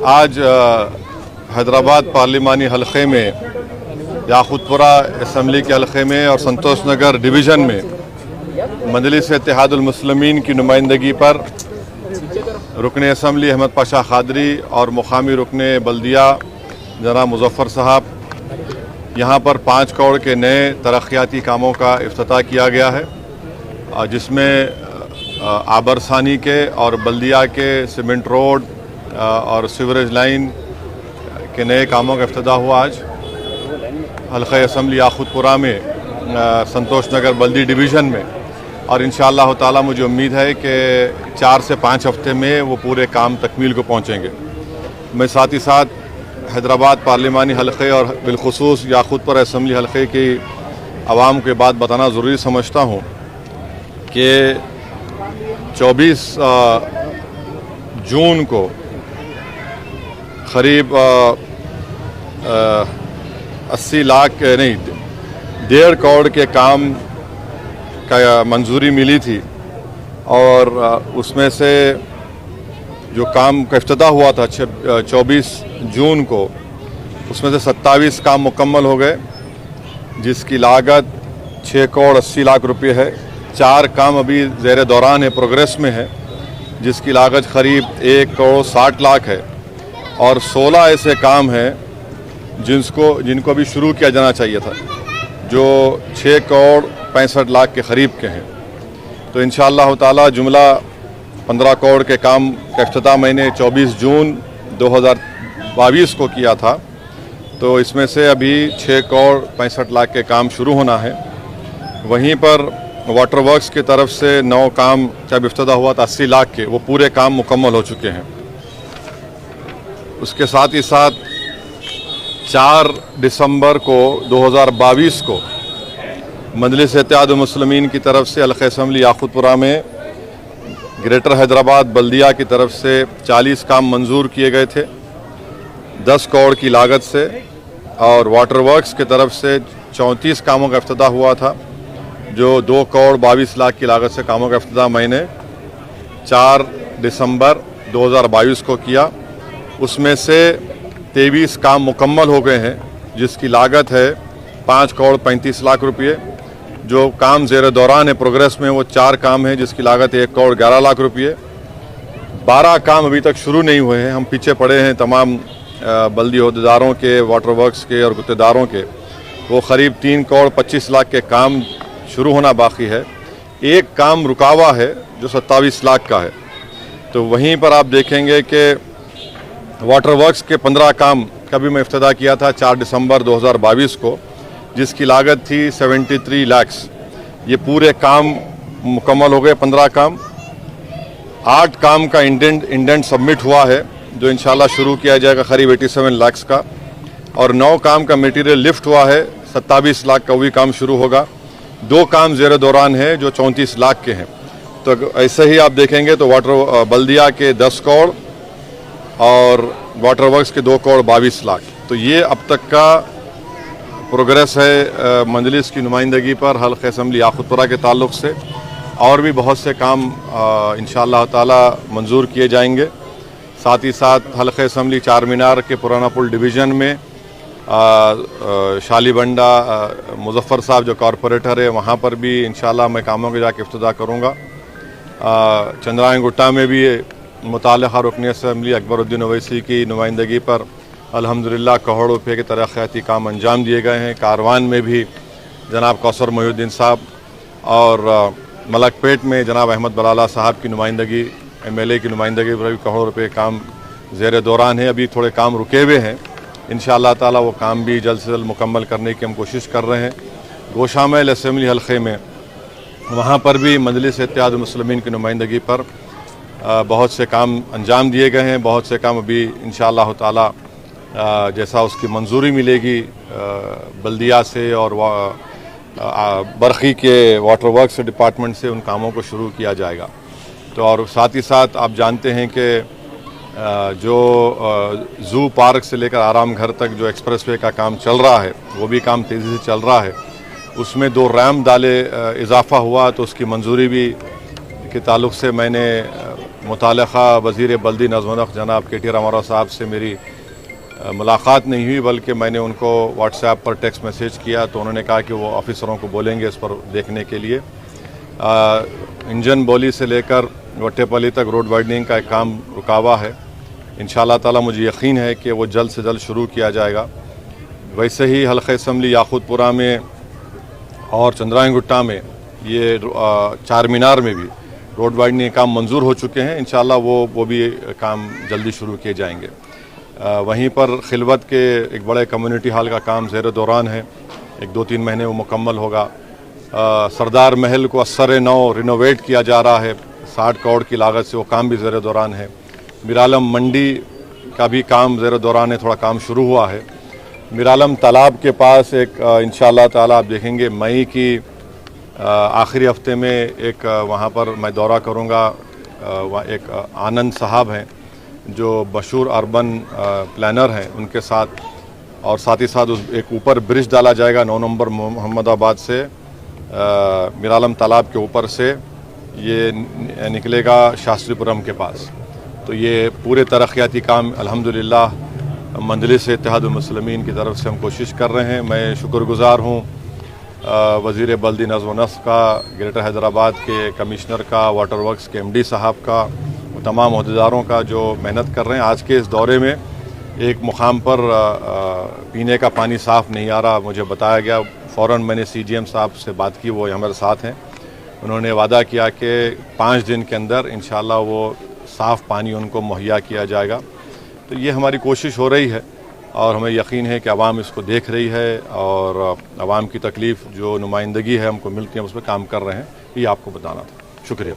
आज हैदराबाद पार्लिमानी हलक़े में, याक़ूतपुरा असम्बली के हलक़े में और संतोष नगर डिवीज़न में मजलिस इत्तेहादुल मुस्लिमीन की नुमाइंदगी पर रुकन असम्बली अहमद पाशा क़ादरी और मुक़ामी रुकन बल्दिया जनाब मुज़फ़्फ़र साहब, यहाँ पर 5 करोड़ के नए तरक्याती कामों का इफ्तिताह किया गया है, जिसमें आबरसानी के और बल्दिया के सीमेंट रोड और सीवरेज लाइन के नए कामों का इफ्तिताह हुआ। आज हल्क़ा असम्बली याक़ूतपुरा में संतोष नगर बल्दी डिवीज़न में, और इंशाअल्लाह ताला मुझे उम्मीद है कि 4 से 5 हफ्ते में वो पूरे काम तकमील को पहुँचेंगे। मैं साथ ही साथ हैदराबाद पार्लिमानी हलक़े और बिलख़ुसूस याक़ूतपुरा असम्बली हलक़े की आवाम के बात बताना ज़रूरी समझता हूँ कि 24 जून को क़रीब 80 लाख नहीं 1.5 करोड़ के काम का मंजूरी मिली थी, और उसमें से जो काम का इफ्तिताह हुआ था 24 जून को, उसमें से 27 काम मुकम्मल हो गए, जिसकी लागत 6 करोड़ 80 लाख रुपये है। 4 काम अभी ज़ेर दौरान है, प्रोग्रेस में है, जिसकी लागत करीब 1 करोड़ 60 लाख है, और 16 ऐसे काम हैं जिनको अभी शुरू किया जाना चाहिए था, जो 6 करोड़ 65 लाख के करीब के हैं। तो इंशाअल्लाह ताला जुमला 15 करोड़ के काम का इफ्तिताह मैंने 24 जून 2022 को किया था, तो इसमें से अभी 6 करोड़ 65 लाख के काम शुरू होना है। वहीं पर वाटर वर्क्स की तरफ से 9 काम जब इफ्तिताह हुआ था 80 लाख के, वो पूरे काम मुकम्मल हो चुके हैं। उसके साथ ही साथ 4 दिसंबर को 2022 को मजलिस इत्तेहादुल मुस्लिमीन की तरफ से हल्क़ा असम्बली याक़ूतपुरा में ग्रेटर हैदराबाद बल्दिया की तरफ से 40 काम मंजूर किए गए थे 10 करोड़ की लागत से, और वाटर वर्क्स की तरफ से 34 कामों का इफ्तिताह हुआ था, जो 2 करोड़ 22 लाख की लागत से कामों का इफ्तिताह मैंने 4 दिसंबर 2022 को किया। उसमें से 23 काम मुकम्मल हो गए हैं, जिसकी लागत है 5 करोड़ 35 लाख रुपये। जो काम ज़ेर दौरान है, प्रोग्रेस में, वो 4 काम हैं, जिसकी लागत 1 करोड़ 11 लाख रुपये। 12 काम अभी तक शुरू नहीं हुए हैं, हम पीछे पड़े हैं तमाम बल्दी अहदेदारों के, वाटर वर्क्स के और गुत्तेदारों के। वो करीब 3 करोड़ 25 लाख के काम शुरू होना बाकी है। एक काम रुका हुआ है जो 27 लाख का है। तो वहीं पर आप देखेंगे कि वाटर वर्क्स के 15 काम का भी मैं इफ्तिताह किया था 4 दिसंबर 2022 को, जिसकी लागत थी 73 लाख। ये पूरे काम मुकम्मल हो गए, 15 काम। 8 काम का इंडेंट सबमिट हुआ है, जो इंशाल्लाह शुरू किया जाएगा करीब 87 लाख का, और 9 काम का मटेरियल लिफ्ट हुआ है 27 लाख का, वही काम शुरू होगा। 2 काम ज़ेर दौरान है जो 34 लाख के हैं। तो ऐसे ही आप देखेंगे तो वाटर बल्दिया के 10 करोड़ और वाटर वर्क्स के 2 करोड़ 22 लाख। तो ये अब तक का प्रोग्रेस है मजलिस की नुमाइंदगी पर हल्क़ा असम्बली याक़ूतपुरा के ताल्लुक़ से। और भी बहुत से काम इंशाअल्लाह ताला मंजूर किए जाएंगे। साथ ही साथ हल्क़ा असम्बली चार मीनार के पुराना पुल डिवीज़न में शालीबंडा मुज़फ़्फ़र साहब जो कॉरपोरेटर है, वहाँ पर भी इंशाअल्लाह मैं कामों के जाके इफ्तिताह करूँगा। चंद्रायन गुट्टा में भी मुताल्लिक़ा रुकन असम्बली अकबरुद्दीन ओवैसी की नुमाइंदगी पर अल्हम्दुलिल्लाह करोड़ों रुपये के तरक्याती काम अंजाम दिए गए हैं। कारवान में भी जनाब कौसर मोहिउद्दीन साहब, और मलकपेट में जनाब अहमद बलाला साहब की नुमाइंदगी, MLA की नुमाइंदगी पर भी करोड़ों रुपये काम ज़ेर दौरान है। अभी थोड़े काम रुके हुए हैं, इंशाअल्लाह ताला वो काम भी जल्द से जल्द मुकम्मल करने की हम कोशिश कर रहे हैं। गोशामैल असम्बली हल्क़े में, वहाँ पर भी मजलिस इत्तेहादुल मुस्लिमीन की नुमाइंदगी पर बहुत से काम अंजाम दिए गए हैं। बहुत से काम अभी इंशाअल्लाह ताला जैसा उसकी मंजूरी मिलेगी बल्दिया से और बरखी के वाटर वर्क्स डिपार्टमेंट से, उन कामों को शुरू किया जाएगा। तो और साथ ही साथ आप जानते हैं कि जो ज़ू पार्क से लेकर आराम घर तक जो एक्सप्रेसवे का काम चल रहा है, वो भी काम तेज़ी से चल रहा है। उसमें 2 रैम डाले इजाफ़ा हुआ, तो उसकी मंजूरी भी के ताल्लुक़ से मैंने मुतालिका वज़ीर बल्दी नज़्म व नस्क़ जनाब KT रामाराव साहब से मेरी मुलाकात नहीं हुई, बल्कि मैंने उनको व्हाट्सएप पर टेक्स्ट मैसेज किया तो उन्होंने कहा कि वो ऑफिसरों को बोलेंगे इस पर देखने के लिए। इंजन बोली से लेकर वट्टेपली तक रोड वाइडनिंग का एक काम रुका हुआ है। इंशाअल्लाह ताला मुझे यकीन है कि वो जल्द से जल्द शुरू किया जाएगा। वैसे ही हल्क़ा असम्बली याकूतपुरा में और चंद्रायन गुट्टा में ये चार मीनार में भी रोड वाइडनिंग काम मंजूर हो चुके हैं। इंशाअल्लाह वो भी काम जल्दी शुरू किए जाएंगे। वहीं पर खिलवत के एक बड़े कम्युनिटी हॉल का काम ज़ेर दौरान है, एक 2-3 महीने वो मुकम्मल होगा। सरदार महल को असर नौ रिनोवेट किया जा रहा है 60 करोड़ की लागत से, वो काम भी ज़ेर दौरान है। मीरालम मंडी का भी काम ज़ेर दौरान है, थोड़ा काम शुरू हुआ है। मीरालम तालाब के पास एक इंशाअल्लाह ताला आप देखेंगे मई की आखिरी हफ्ते में एक वहाँ पर मैं दौरा करूँगा। वहाँ एक आनंद साहब हैं जो मशहूर अर्बन प्लानर हैं, उनके साथ, और साथ ही साथ एक ऊपर ब्रिज डाला जाएगा 9 नंबर मोहम्मदाबाद से मीरालम तालाब के ऊपर से ये निकलेगा शास्त्रीपुरम के पास। तो ये पूरे तरक्याती काम अल्हम्दुलिल्लाह मजलिस इत्तेहादुल मुस्लिमीन की तरफ से हम कोशिश कर रहे हैं। मैं शुक्रगुज़ार हूँ वज़ीर बल्दी नज़्म व नस्क़ का, ग्रेटर हैदराबाद के कमिश्नर का, वाटर वर्क्स के MD साहब का, तमाम अहदेदारों का जो मेहनत कर रहे हैं। आज के इस दौरे में एक मुकाम पर पीने का पानी साफ़ नहीं आ रहा, मुझे बताया गया। फ़ौरन मैंने CGM साहब से बात की, वो हमारे साथ हैं। उन्होंने वादा किया कि 5 दिन के अंदर इंशाअल्लाह वो साफ़ पानी उनको मुहैया किया जाएगा। तो ये हमारी कोशिश हो रही है और हमें यकीन है कि आवाम इसको देख रही है और आवाम की तकलीफ़ जो नुमाइंदगी है हमको मिलती है, उस पर काम कर रहे हैं। ये आपको बताना था। शुक्रिया।